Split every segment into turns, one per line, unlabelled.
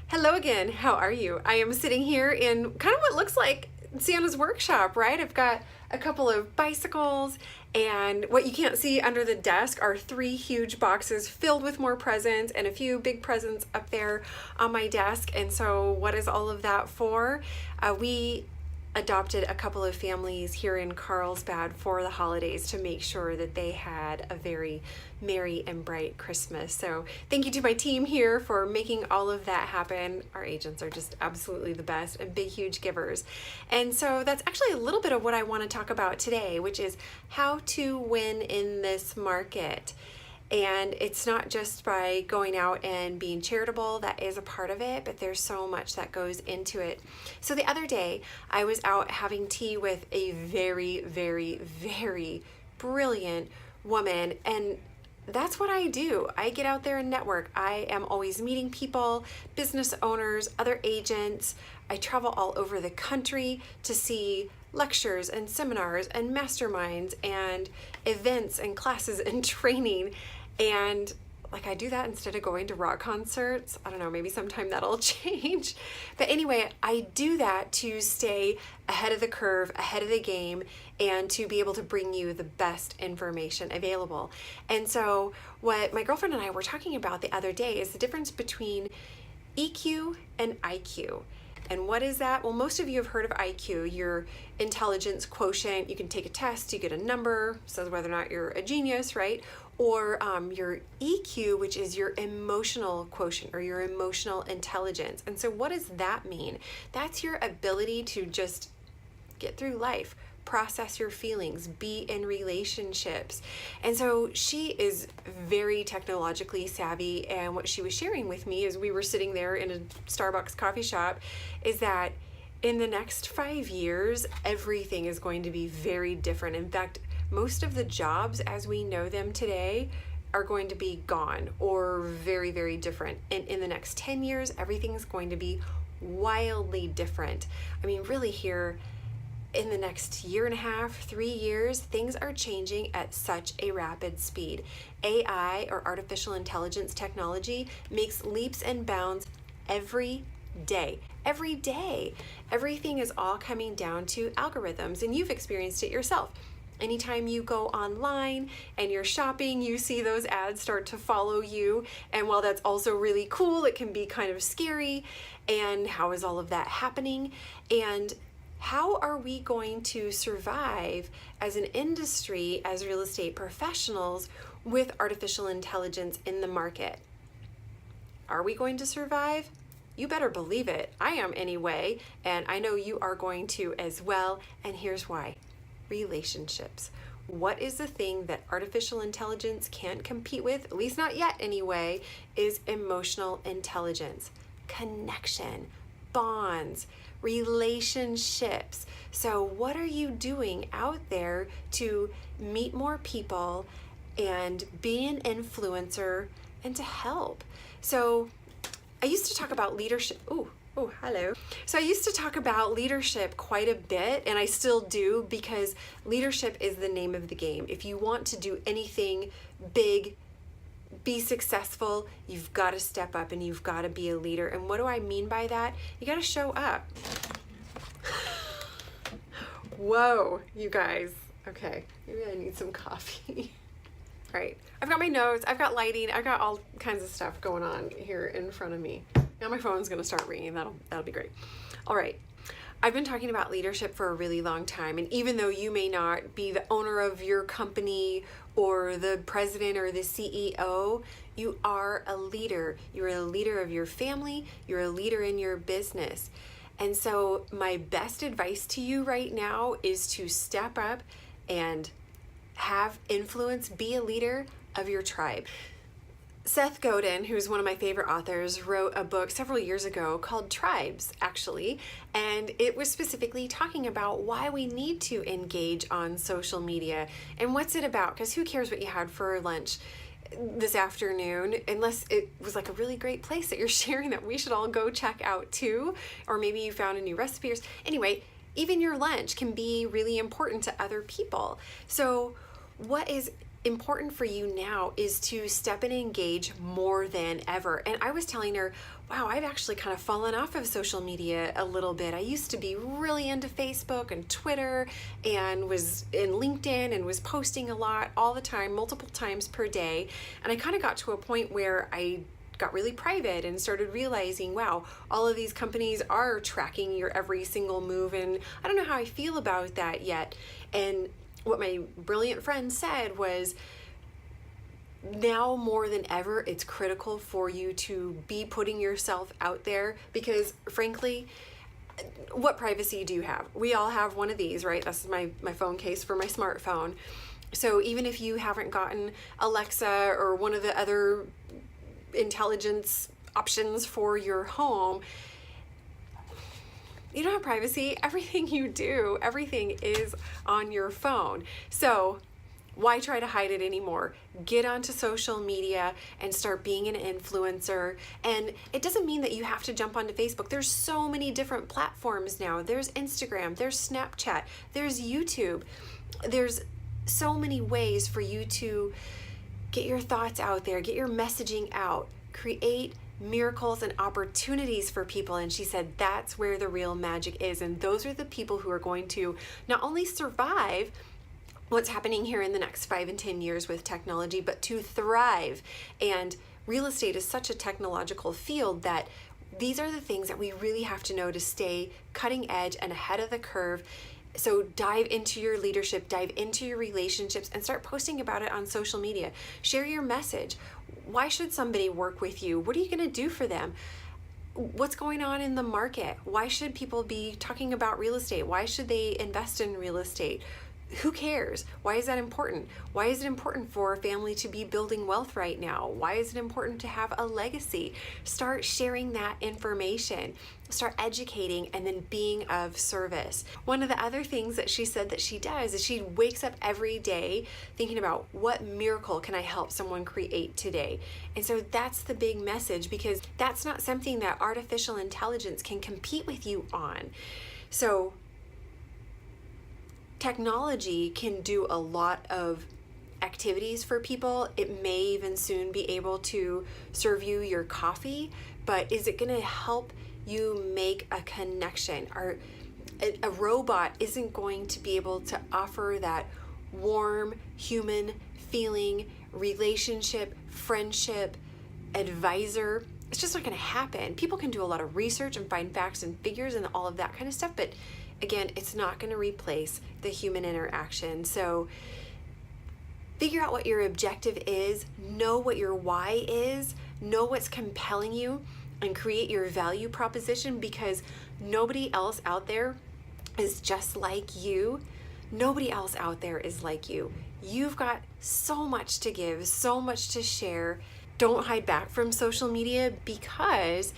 Hello again, how are you? I am sitting here in kind of what looks like Santa's workshop, right? I've got a couple of bicycles, and what you can't see under the desk are 3 huge boxes filled with more presents and a few big presents up there on my desk. And so what is all of that for? We adopted a couple of families here in Carlsbad for the holidays to make sure that they had a very merry and bright Christmas. So thank you to my team here for making all of that happen. Our agents are just absolutely the best and big, huge givers. And so that's actually a little bit of what I want to talk about today, which is how to win in this market. And it's not just by going out and being charitable, that is a part of it, but there's so much that goes into it. So the other day, I was out having tea with a very, very, very brilliant woman, and that's what I do. I get out there and network. I am always meeting people, business owners, other agents. I travel all over the country to see lectures and seminars and masterminds and events and classes and training. And like I do that instead of going to rock concerts. I don't know, maybe sometime that'll change. But anyway, I do that to stay ahead of the curve, ahead of the game, and to be able to bring you the best information available. And so what my girlfriend and I were talking about the other day is the difference between EQ and IQ. And what is that? Well, most of you have heard of IQ, your intelligence quotient. You can take a test, you get a number, says whether or not you're a genius, right? Or your EQ, which is your emotional quotient or your emotional intelligence. And so what does that mean? That's your ability to just get through life, process your feelings, be in relationships. And so she is very technologically savvy, and what she was sharing with me as we were sitting there in a Starbucks coffee shop is that in the next 5 years, everything is going to be very different. In fact, most of the jobs as we know them today are going to be gone or very, very different. And in the next 10 years, everything's going to be wildly different. I mean, really here, in the next year and a half, 3 years, things are changing at such a rapid speed. AI, or artificial intelligence technology, makes leaps and bounds every day. Every day. Everything is all coming down to algorithms, and you've experienced it yourself. Anytime you go online and you're shopping, you see those ads start to follow you. And while that's also really cool, it can be kind of scary. And how is all of that happening? And how are we going to survive as an industry, as real estate professionals, with artificial intelligence in the market? Are we going to survive? You better believe it. I am anyway, and I know you are going to as well. And here's why. Relationships. What is the thing that artificial intelligence can't compete with, at least not yet anyway, is emotional intelligence, connection, bonds, relationships. So what are you doing out there to meet more people and be an influencer and to help? So I used to talk about leadership. Oh, hello. So I used to talk about leadership quite a bit, and I still do, because leadership is the name of the game. If you want to do anything big, be successful, you've got to step up and you've got to be a leader. And what do I mean by that? You got to show up. Whoa, you guys. Okay, maybe I need some coffee. All right, I've got my notes, I've got lighting, I've got all kinds of stuff going on here in front of me. Now my phone's gonna start ringing, that'll be great. All right, I've been talking about leadership for a really long time, and even though you may not be the owner of your company or the president or the CEO, you are a leader. You're a leader of your family, you're a leader in your business. And so my best advice to you right now is to step up and have influence, be a leader of your tribe. Seth Godin, who's one of my favorite authors, wrote a book several years ago called Tribes, actually, and it was specifically talking about why we need to engage on social media. And what's it about? Because who cares what you had for lunch this afternoon, unless it was like a really great place that you're sharing that we should all go check out too, or maybe you found a new recipe. Anyway, even your lunch can be really important to other people. So what is important for you now is to step and engage more than ever. And I was telling her, wow, I've actually kind of fallen off of social media a little bit. I used to be really into Facebook and Twitter and was in LinkedIn and was posting a lot all the time, multiple times per day. And I kind of got to a point where I got really private and started realizing, wow, all of these companies are tracking your every single move, and I don't know how I feel about that yet. And what my brilliant friend said was, now more than ever, it's critical for you to be putting yourself out there, because frankly, what privacy do you have? We all have one of these, right? This is my phone case for my smartphone. So even if you haven't gotten Alexa or one of the other intelligence options for your home, you don't have privacy. Everything you do, everything is on your phone. So why try to hide it anymore? Get onto social media and start being an influencer. And it doesn't mean that you have to jump onto Facebook. There's so many different platforms now. There's Instagram, there's Snapchat, there's YouTube. There's so many ways for you to get your thoughts out there, get your messaging out, create miracles and opportunities for people. And she said that's where the real magic is. And those are the people who are going to not only survive what's happening here in the next 5 and 10 years with technology, but to thrive. And real estate is such a technological field that these are the things that we really have to know to stay cutting edge and ahead of the curve. So dive into your leadership, dive into your relationships, and start posting about it on social media. Share your message. Why should somebody work with you? What are you going to do for them? What's going on in the market? Why should people be talking about real estate? Why should they invest in real estate? Who cares? Why is that important? Why is it important for a family to be building wealth right now? Why is it important to have a legacy? Start sharing that information. Start educating and then being of service. One of the other things that she said that she does is she wakes up every day thinking about, what miracle can I help someone create today? And so that's the big message, because that's not something that artificial intelligence can compete with you on. So technology can do a lot of activities for people. It may even soon be able to serve you your coffee, but is it going to help you make a connection? A robot isn't going to be able to offer that warm human feeling, relationship, friendship, advisor. It's just not going to happen. People can do a lot of research and find facts and figures and all of that kind of stuff, but again, it's not going to replace the human interaction. So figure out what your objective is, know what your why is, know what's compelling you, and create your value proposition, because nobody else out there is just like you. Nobody else out there is like you. You've got so much to give, so much to share. Don't hide back from social media, because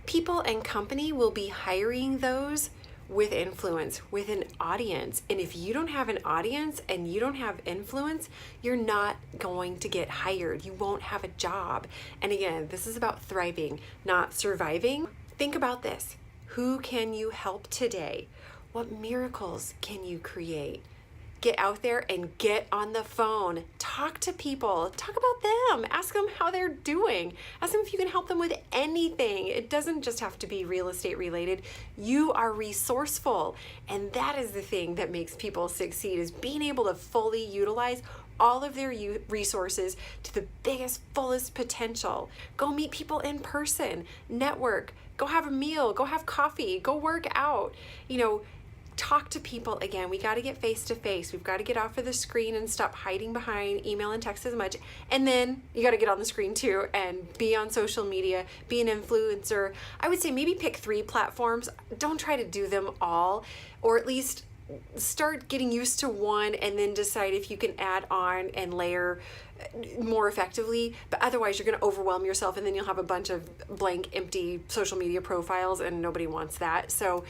people and company will be hiring those with influence, with an audience. And if you don't have an audience and you don't have influence, you're not going to get hired. You won't have a job. And again, this is about thriving, not surviving. Think about this. Who can you help today? What miracles can you create? Get out there and get on the phone. Talk to people. Talk about them. Ask them how they're doing. Ask them if you can help them with anything. It doesn't just have to be real estate related. You are resourceful. And that is the thing that makes people succeed, is being able to fully utilize all of their resources to the biggest, fullest potential. Go meet people in person. Network. Go have a meal. Go have coffee. Go work out. Talk to people again. We got to get face to face. We've got to get off of the screen and stop hiding behind email and text as much. And then you got to get on the screen too and be on social media, be an influencer. I would say maybe pick 3 platforms. Don't try to do them all, or at least start getting used to one and then decide if you can add on and layer more effectively. But otherwise, you're going to overwhelm yourself, and then you'll have a bunch of blank, empty social media profiles, and nobody wants that. So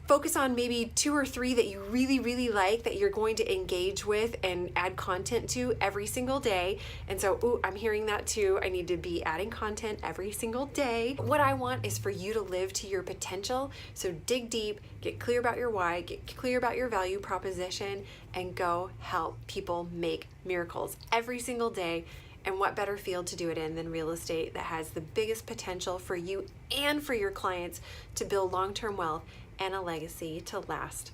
focus on maybe 2 or 3 that you really, really like that you're going to engage with and add content to every single day. And so, ooh, I'm hearing that too. I need to be adding content every single day. What I want is for you to live to your potential. So dig deep, get clear about your why, get clear about your value proposition, and go help people make miracles every single day. And what better field to do it in than real estate that has the biggest potential for you and for your clients to build long-term wealth and a legacy to last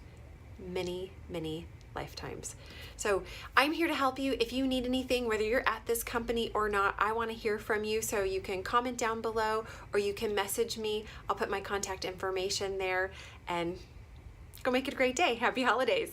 many, many lifetimes. So I'm here to help you. If you need anything, whether you're at this company or not, I want to hear from you. So you can comment down below or you can message me. I'll put my contact information there, and go make it a great day. Happy holidays.